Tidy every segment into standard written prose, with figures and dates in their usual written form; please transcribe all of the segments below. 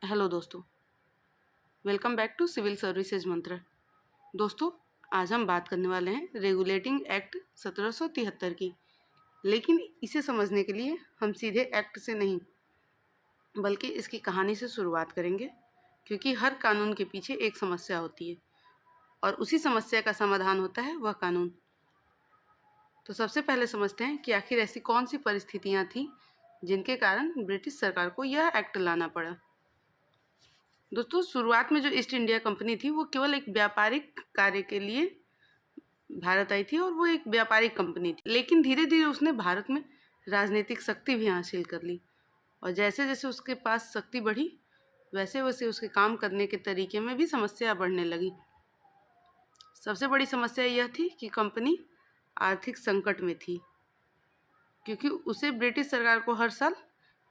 Hello दोस्तों, welcome back to civil services Mantra. दोस्तों, आज हम बात करने वाले हैं रेगुलेटिंग एक्ट 1773 की। लेकिन इसे समझने के लिए हम सीधे एक्ट से नहीं बल्कि इसकी कहानी से शुरुआत करेंगे, क्योंकि हर कानून के पीछे एक समस्या होती है और उसी समस्या का समाधान होता है वह कानून। तो सबसे पहले समझते हैं कि आखिर ऐसी कौन सी परिस्थितियाँ थीं जिनके कारण ब्रिटिश सरकार को यह एक्ट लाना पड़ा। दोस्तों, शुरुआत में जो ईस्ट इंडिया कंपनी थी वो केवल एक व्यापारिक कार्य के लिए भारत आई थी और वो एक व्यापारिक कंपनी थी। लेकिन धीरे धीरे उसने भारत में राजनीतिक शक्ति भी हासिल कर ली और जैसे जैसे उसके पास शक्ति बढ़ी वैसे वैसे उसके काम करने के तरीके में भी समस्या बढ़ने लगी। सबसे बड़ी समस्या यह थी कि कंपनी आर्थिक संकट में थी, क्योंकि उसे ब्रिटिश सरकार को हर साल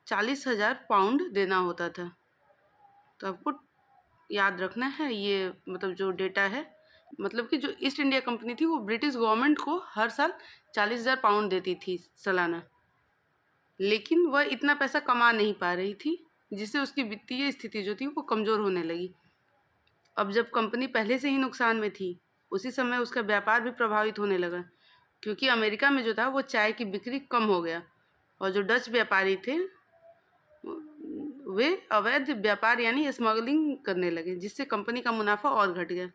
40,000 पाउंड देना होता था। तो आपको याद रखना है ये जो डेटा है, कि जो ईस्ट इंडिया कंपनी थी वो ब्रिटिश गवर्नमेंट को हर साल 40,000 पाउंड देती थी सालाना। लेकिन वह इतना पैसा कमा नहीं पा रही थी, जिससे उसकी वित्तीय स्थिति जो थी वो कमज़ोर होने लगी। अब जब कंपनी पहले से ही नुकसान में थी, उसी समय उसका व्यापार भी प्रभावित होने लगा, क्योंकि अमेरिका में जो था वो चाय की बिक्री कम हो गया और जो डच व्यापारी थे वे अवैध व्यापार यानी स्मगलिंग करने लगे, जिससे कंपनी का मुनाफा और घट गया।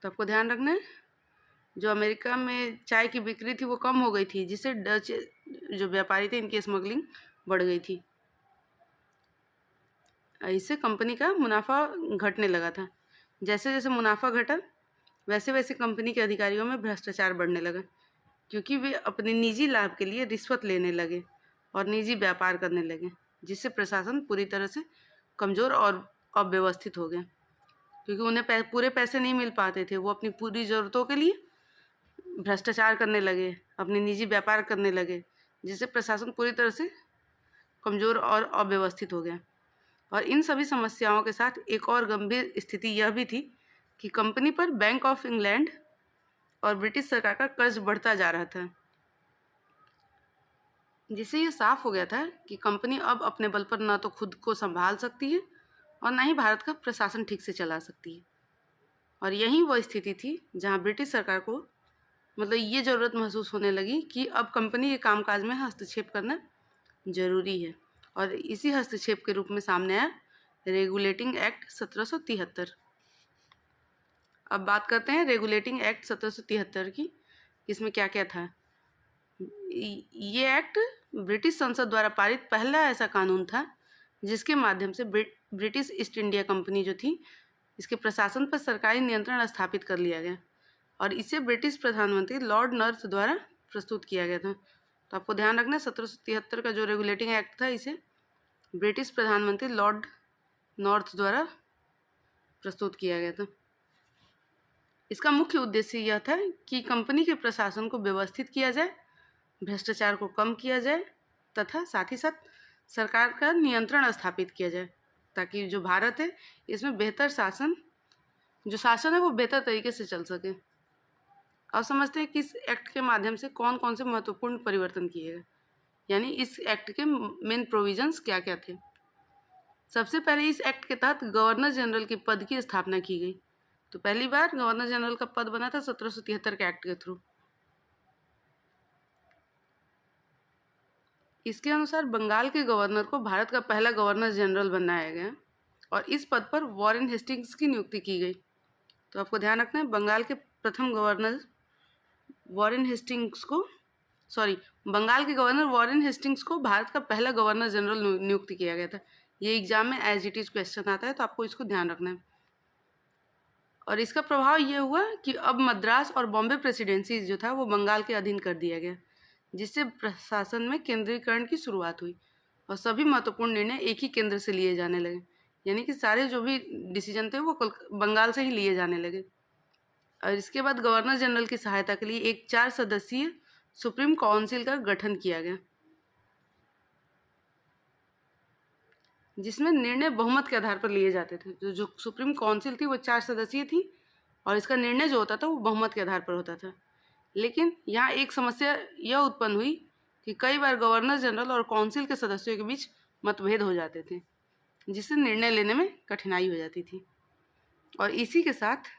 तो आपको ध्यान रखना है, जो अमेरिका में चाय की बिक्री थी वो कम हो गई थी, जिससे डच जो व्यापारी थे इनकी स्मगलिंग बढ़ गई थी। इससे कंपनी का मुनाफा घटने लगा था। जैसे जैसे मुनाफा घटा वैसे वैसे कंपनी के अधिकारियों में भ्रष्टाचार बढ़ने लगा, क्योंकि वे अपने निजी लाभ के लिए रिश्वत लेने लगे और निजी व्यापार करने लगे, जिससे प्रशासन पूरी तरह से कमज़ोर और अव्यवस्थित हो गया, क्योंकि उन्हें पूरे पैसे नहीं मिल पाते थे। वो अपनी पूरी ज़रूरतों के लिए भ्रष्टाचार करने लगे, अपने निजी व्यापार करने लगे, जिससे प्रशासन पूरी तरह से कमज़ोर और अव्यवस्थित हो गया। और इन सभी समस्याओं के साथ एक और गंभीर स्थिति यह भी थी कि कंपनी पर बैंक ऑफ इंग्लैंड और ब्रिटिश सरकार का कर्ज बढ़ता जा रहा था, जिससे ये साफ हो गया था कि कंपनी अब अपने बल पर न तो खुद को संभाल सकती है और न ही भारत का प्रशासन ठीक से चला सकती है। और यही वह स्थिति थी जहां ब्रिटिश सरकार को ये ज़रूरत महसूस होने लगी कि अब कंपनी के कामकाज में हस्तक्षेप करना ज़रूरी है। और इसी हस्तक्षेप के रूप में सामने आया रेगुलेटिंग एक्ट 1773। अब बात करते हैं रेगुलेटिंग एक्ट 1773 की। इसमें क्या क्या था। ये एक्ट ब्रिटिश संसद द्वारा पारित पहला ऐसा कानून था जिसके माध्यम से ब्रिटिश ईस्ट इंडिया कंपनी जो थी इसके प्रशासन पर सरकारी नियंत्रण स्थापित कर लिया गया और इसे ब्रिटिश प्रधानमंत्री लॉर्ड नॉर्थ द्वारा प्रस्तुत किया गया था। तो आपको ध्यान रखना, 1773 का जो रेगुलेटिंग एक्ट था इसे ब्रिटिश प्रधानमंत्री लॉर्ड नॉर्थ द्वारा प्रस्तुत किया गया था। इसका मुख्य उद्देश्य यह था कि कंपनी के प्रशासन को व्यवस्थित किया जाए, भ्रष्टाचार को कम किया जाए तथा साथ ही साथ सरकार का नियंत्रण स्थापित किया जाए, ताकि जो भारत है इसमें बेहतर शासन है वो बेहतर तरीके से चल सके। अब समझते हैं कि इस एक्ट के माध्यम से कौन कौन से महत्वपूर्ण परिवर्तन किए गए, यानी इस एक्ट के मेन प्रोविजंस क्या क्या थे। सबसे पहले इस एक्ट के तहत गवर्नर जनरल के पद की स्थापना की गई। तो पहली बार गवर्नर जनरल का पद बना था 1773 के एक्ट के थ्रू। इसके अनुसार बंगाल के गवर्नर को भारत का पहला गवर्नर जनरल बनाया गया और इस बंगाल के गवर्नर वॉरेन हेस्टिंग्स को भारत का पहला गवर्नर जनरल नियुक्त किया गया था। ये एग्जाम में एज इट इज क्वेश्चन आता है, तो आपको इसको ध्यान रखना है। और इसका प्रभाव ये हुआ कि अब मद्रास और बॉम्बे प्रेसिडेंसी जो था वो बंगाल के अधीन कर दिया गया, जिससे प्रशासन में केंद्रीकरण की शुरुआत हुई और सभी महत्वपूर्ण निर्णय एक ही केंद्र से लिए जाने लगे, यानी कि सारे जो भी डिसीजन थे वो बंगाल से ही लिए जाने लगे। और इसके बाद गवर्नर जनरल की सहायता के लिए एक 4 सदस्यीय सुप्रीम काउंसिल का गठन किया गया, जिसमें निर्णय बहुमत के आधार पर लिए जाते थे। जो सुप्रीम काउंसिल थी वो 4 सदस्यीय थी और इसका निर्णय जो होता था वो बहुमत के आधार पर होता था। लेकिन यहाँ एक समस्या यह उत्पन्न हुई कि कई बार गवर्नर जनरल और काउंसिल के सदस्यों के बीच मतभेद हो जाते थे, जिससे निर्णय लेने में कठिनाई हो जाती थी। और इसी के साथ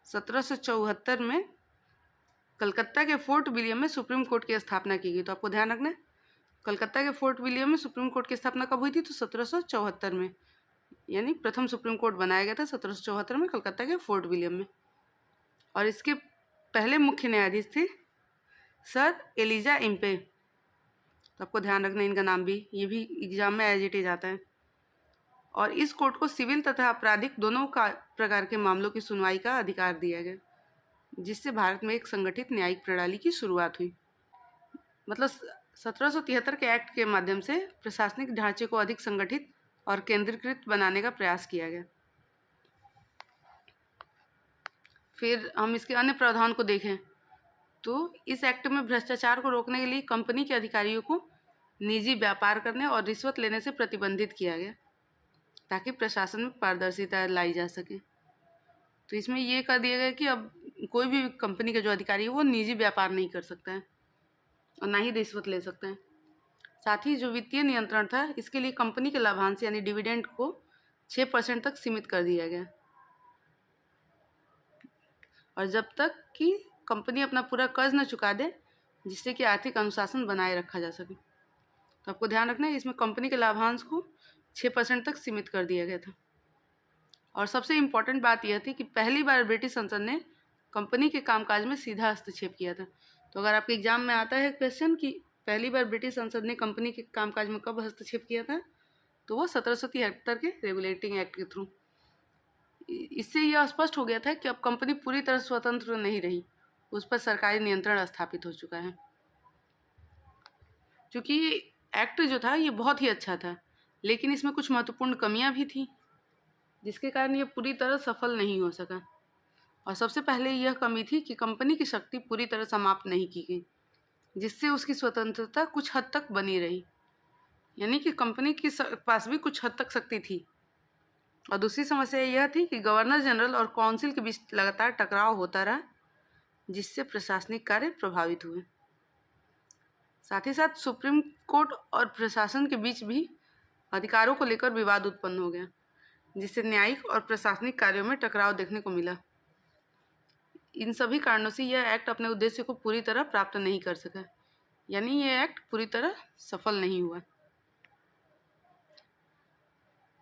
1774 में कलकत्ता के फोर्ट विलियम में सुप्रीम कोर्ट की स्थापना की गई। तो आपको ध्यान रखना है, कलकत्ता के फोर्ट विलियम में सुप्रीम कोर्ट की स्थापना कब हुई थी? तो 1774 में, यानी प्रथम सुप्रीम कोर्ट बनाया गया था 1774 में कलकत्ता के फोर्ट विलियम में। और इसके पहले मुख्य न्यायाधीश थे सर एलिजा इम्पे। तो आपको ध्यान रखना इनका नाम भी, ये भी एग्जाम में एज इट इज आता है। और इस कोर्ट को सिविल तथा आपराधिक दोनों प्रकार के मामलों की सुनवाई का अधिकार दिया गया, जिससे भारत में एक संगठित न्यायिक प्रणाली की शुरुआत हुई। मतलब 1773 के एक्ट के माध्यम से प्रशासनिक ढांचे को अधिक संगठित और केंद्रीकृत बनाने का प्रयास किया गया। फिर हम इसके अन्य प्रावधान को देखें तो इस एक्ट में भ्रष्टाचार को रोकने के लिए कंपनी के अधिकारियों को निजी व्यापार करने और रिश्वत लेने से प्रतिबंधित किया गया, ताकि प्रशासन में पारदर्शिता लाई जा सके। तो इसमें ये कर दिया गया कि अब कोई भी कंपनी का जो अधिकारी है वो निजी व्यापार नहीं कर सकता है और ना ही रिश्वत ले सकते हैं। साथ ही जो वित्तीय नियंत्रण था, इसके लिए कंपनी के लाभांश यानी डिविडेंड को 6% तक सीमित कर दिया गया, और जब तक कि कंपनी अपना पूरा कर्ज न चुका दे, जिससे कि आर्थिक अनुशासन बनाए रखा जा सके। तो आपको ध्यान रखना है, इसमें कंपनी के लाभांश को 6% तक सीमित कर दिया गया था। और सबसे इम्पॉर्टेंट बात यह थी कि पहली बार ब्रिटिश संसद ने कंपनी के कामकाज में सीधा हस्तक्षेप किया था। तो अगर आपके एग्जाम में आता है क्वेश्चन कि पहली बार ब्रिटिश संसद ने कंपनी के कामकाज में कब हस्तक्षेप किया था, तो वो 1773 के रेगुलेटिंग एक्ट के थ्रू। इससे यह स्पष्ट हो गया था कि अब कंपनी पूरी तरह स्वतंत्र नहीं रही, उस पर सरकारी नियंत्रण स्थापित हो चुका है। क्योंकि एक्ट जो था ये बहुत ही अच्छा था, लेकिन इसमें कुछ महत्वपूर्ण कमियां भी थी, जिसके कारण ये पूरी तरह सफल नहीं हो सका। और सबसे पहले यह कमी थी कि कंपनी की शक्ति पूरी तरह समाप्त नहीं की गई, जिससे उसकी स्वतंत्रता कुछ हद तक बनी रही, यानी कि कंपनी के पास भी कुछ हद तक शक्ति थी। और दूसरी समस्या यह थी कि गवर्नर जनरल और काउंसिल के बीच लगातार टकराव होता रहा, जिससे प्रशासनिक कार्य प्रभावित हुए। साथ ही साथ सुप्रीम कोर्ट और प्रशासन के बीच भी अधिकारों को लेकर विवाद उत्पन्न हो गया, जिससे न्यायिक और प्रशासनिक कार्यों में टकराव देखने को मिला। इन सभी कारणों से यह एक्ट अपने उद्देश्य को पूरी तरह प्राप्त नहीं कर सका, यानी यह एक्ट पूरी तरह सफल नहीं हुआ।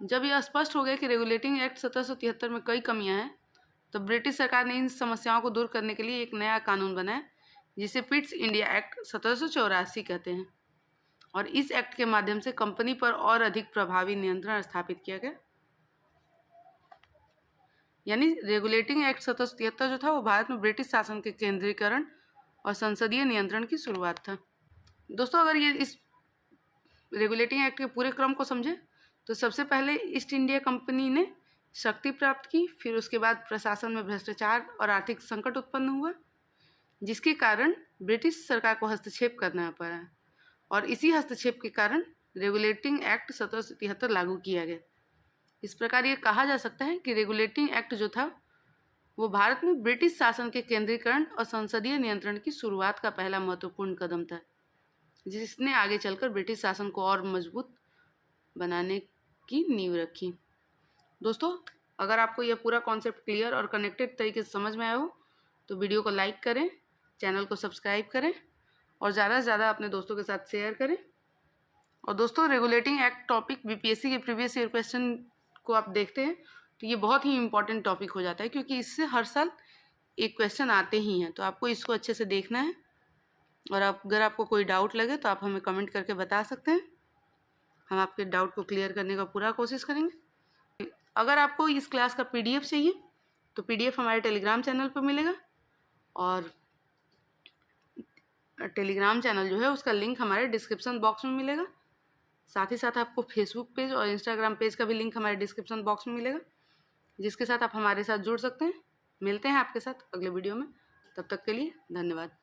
जब यह स्पष्ट हो गया कि रेगुलेटिंग एक्ट 1773 में कई कमियां हैं, तो ब्रिटिश सरकार ने इन समस्याओं को दूर करने के लिए एक नया कानून बनाया, जिसे पिट्स इंडिया एक्ट 1784 कहते हैं। और इस एक्ट के माध्यम से कंपनी पर और अधिक प्रभावी नियंत्रण स्थापित किया गया। यानी रेगुलेटिंग एक्ट 1773 जो था वो भारत में ब्रिटिश शासन के केंद्रीकरण और संसदीय नियंत्रण की शुरुआत था। दोस्तों, अगर ये इस रेगुलेटिंग एक्ट के पूरे क्रम को समझे तो सबसे पहले ईस्ट इंडिया कंपनी ने शक्ति प्राप्त की, फिर उसके बाद प्रशासन में भ्रष्टाचार और आर्थिक संकट उत्पन्न हुआ, जिसके कारण ब्रिटिश सरकार को हस्तक्षेप करना पड़ा, और इसी हस्तक्षेप के कारण रेगुलेटिंग एक्ट 1773 लागू किया गया। इस प्रकार ये कहा जा सकता है कि रेगुलेटिंग एक्ट जो था वो भारत में ब्रिटिश शासन के केंद्रीकरण और संसदीय नियंत्रण की शुरुआत का पहला महत्वपूर्ण कदम था, जिसने आगे चलकर ब्रिटिश शासन को और मजबूत बनाने की नींव रखी। दोस्तों, अगर आपको यह पूरा कॉन्सेप्ट क्लियर और कनेक्टेड तरीके से समझ में आया हो तो वीडियो को लाइक करें, चैनल को सब्सक्राइब करें और ज़्यादा से ज़्यादा अपने दोस्तों के साथ शेयर करें। और दोस्तों, रेगुलेटिंग एक्ट टॉपिक बीपीएससी के प्रीवियस ईयर क्वेश्चन को आप देखते हैं तो ये बहुत ही इंपॉर्टेंट टॉपिक हो जाता है, क्योंकि इससे हर साल एक क्वेश्चन आते ही हैं। तो आपको इसको अच्छे से देखना है, और अगर आपको कोई डाउट लगे तो आप हमें कमेंट करके बता सकते हैं। हम आपके डाउट को क्लियर करने का पूरा कोशिश करेंगे। अगर आपको इस क्लास का पीडीएफ चाहिए तो पीडीएफ हमारे टेलीग्राम चैनल पर मिलेगा, और टेलीग्राम चैनल जो है उसका लिंक हमारे डिस्क्रिप्शन बॉक्स में मिलेगा। साथ ही साथ आपको फेसबुक पेज और इंस्टाग्राम पेज का भी लिंक हमारे डिस्क्रिप्शन बॉक्स में मिलेगा, जिसके साथ आप हमारे साथ जुड़ सकते हैं। मिलते हैं आपके साथ अगले वीडियो में, तब तक के लिए धन्यवाद।